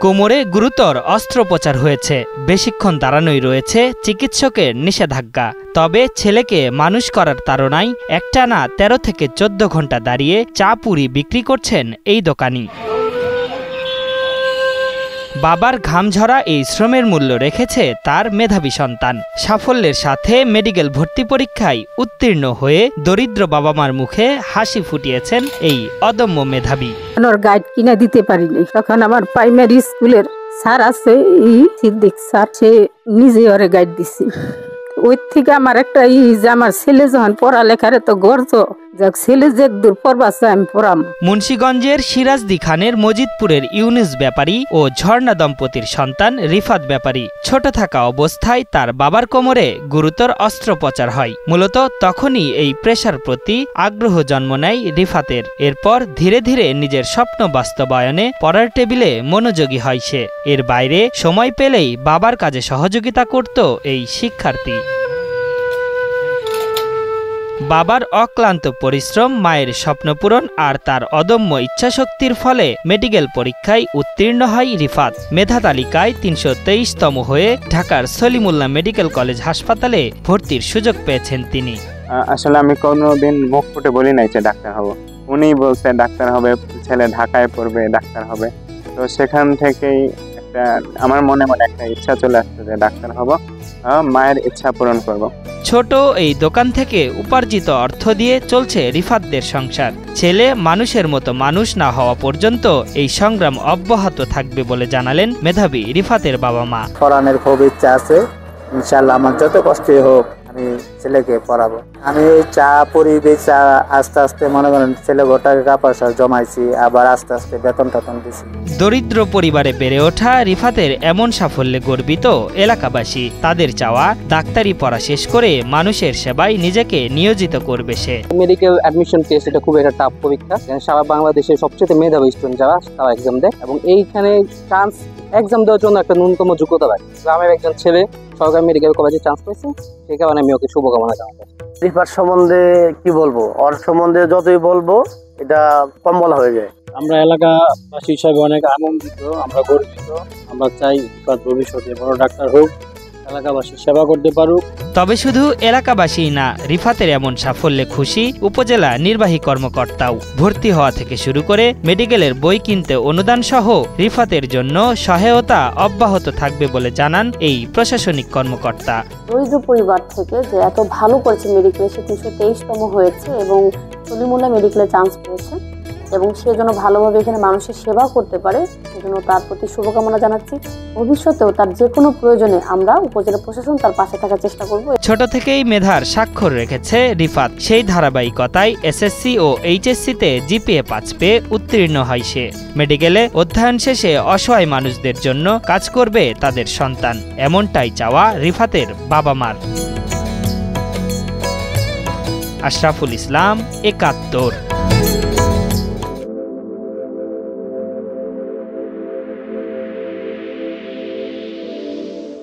কোমরে গুরুতর অস্ত্রোপচার হয়েছে, বেশিক্ষণ দাঁড়ানোই রয়েছে চিকিৎসকের নিষেধাজ্ঞা। তবে ছেলেকে মানুষ করার তাড়নায় একটানা ১৩ থেকে ১৪ ঘন্টা দাঁড়িয়ে চা পুরি বিক্রি করছেন এই দোকানি। বাবার ঘামঝরা এই শ্রমের মূল্য রেখেছে তার মেধাবী সন্তান। সাফল্যের সাথে মেডিকেল ভর্তি পরীক্ষায় উত্তীর্ণ হয়ে দরিদ্র বাবা মার মুখে হাসি ফুটিয়েছেন এই অদম্য মেধাবী। গাইড কিনে দিতে পারিনি, তখন আমার প্রাইমারি স্কুলের স্যার আছে সিদ্দিক স্যার, সে নিজে ওরে গাইড দিছি। ওই থেকে আমার একটা যে আমার ছেলে যখন পড়ালেখার তো গর্জ, ছেলে যে দূর পড়বা আমি পড়াম। মুন্সিগঞ্জের সিরাজদি খানের মজিদপুরের ইউনুস ব্যাপারী ও ঝর্ণা দম্পতির সন্তান রিফাত ব্যাপারী ছোট থাকা অবস্থায় তার বাবার কোমরে গুরুতর অস্ত্রোপচার হয়। মূলত তখনই এই পেশার প্রতি আগ্রহ জন্ম নেয় রিফাতের। এরপর ধীরে ধীরে নিজের স্বপ্ন বাস্তবায়নে পড়ার টেবিলে মনোযোগী হয় সে। এর বাইরে সময় পেলেই বাবার কাজে সহযোগিতা করত এই শিক্ষার্থী। বাবার অক্লান্ত পরিশ্রম, মায়ের স্বপ্নপূরণ আর তার অদম্য ইচ্ছাশক্তির ফলে মেডিকেল পরীক্ষায় উত্তীর্ণ হয় রিফাত। মেধা তালিকায় ৩২৩তম হয়ে ঢাকার সলিমুল্লাহ মেডিকেল কলেজ হাসপাতালে ভর্তির সুযোগ পেয়েছেন তিনি। আসলে আমি কোনোদিন মুখ ফুটে বলি নাই যে ডাক্তার হব, উনি বলছে ডাক্তার হবে, ছেলে ঢাকায় পড়বে, ডাক্তার হবে। তো সেখান থেকেই আমার মনে একটা ইচ্ছা চলে আসছে যে ডাক্তার হব, মায়ের ইচ্ছা পূরণ করব। ছোট এই দোকান থেকে উপার্জিত অর্থ দিয়ে চলছে রিফাতদের সংসার। ছেলে মানুষের মতো মানুষ না হওয়া পর্যন্ত এই সংগ্রাম অব্যাহত থাকবে বলে জানালেন মেধাবী রিফাতের বাবা মা। পড়ানোর খুব ইচ্ছা আছে, ইনশাআল্লাহ আমার যত কষ্টই হোক আমি ছেলেকে পড়াবো। আমি চা পরিবেশ আস্তে আস্তে মনে করেন ছেলে গোটাকে টাকা পয়সা জমাইছি, আবার আস্তে আস্তে বেতন টেতন দিছি। দরিদ্র পরিবারে বেড়ে ওঠা রিফাতের এমন সাফল্যে গর্বিত এলাকাবাসী। তাদের চাওয়া ডাক্তারি পড়া শেষ করে মানুষের সেবায় নিজেকে নিয়োজিত করবে সে। মেডিকেল অ্যাডমিশন টেস্ট এটা খুব একটা টাফ পরীক্ষা, সারা বাংলাদেশের সবচেয়ে মেধাবী স্টুডেন্ট যারা তারা এক্সাম দেয়, এবং এইখানে চান্স এক্সাম দেওয়ার জন্য একটা ন্যূনতম যোগ্যতা লাগে। গ্রামের একজন ছেলে সরকারি মেডিকেল কলেজে চান্স পেয়েছে, সেই কারণে আমি ওকে শুভকামনা জানাতে। রিফাত সম্বন্ধে কি বলবো, ওর সম্বন্ধে যতই বলবো এটা কম বলা হয়ে যায়। আমরা এলাকাবাসী হিসাবে অনেক আনন্দিত, আমরা গর্বিত। আমরা চাই রিফাত ভবিষ্যতে বড় ডাক্তার হোক, এলাকাবাসী সেবা করতে পারুক। তবে শুধু এলাকাবাসী না, রিফাতের এমন সাফল্যে খুশি উপজেলা নির্বাহী কর্মকর্তাও। ভর্তি হওয়া থেকে শুরু করে মেডিকেলের বই কিনতে অনুদান সহ রিফাতের জন্য সহায়তা অব্যাহত থাকবে বলে জানান এই প্রশাসনিক কর্মকর্তা। দরিদ্র পরিবার থেকে যে এত ভালো করেছে মেডিকেলে, সে ৩২৩তম হয়েছে এবং সলিমুল্লাহ মেডিকেলে চান্স পেয়েছে, এবং সে যেন ভালোভাবে এখানে মানুষের সেবা করতে পারে, সেজন্য তার প্রতি শুভকামনা জানাচ্ছি। ভবিষ্যতেও তার যে কোনো প্রয়োজনে আমরা উপজেলা প্রশাসন তার পাশে থাকার চেষ্টা করব। ছোট থেকেই মেধার স্বাক্ষর রেখেছে রিফাত। সেই ধারাবাহিকতায় এসএসসি ও এইচএসসিতে জিপিএ ৫ পেয়ে উত্তীর্ণ হয় সে। মেডিকেলে অধ্যয়ন শেষে অসহায় মানুষদের জন্য কাজ করবে তাদের সন্তান, এমনটাই চাওয়া রিফাতের বাবা মার। আশরাফুল ইসলাম, ৭১।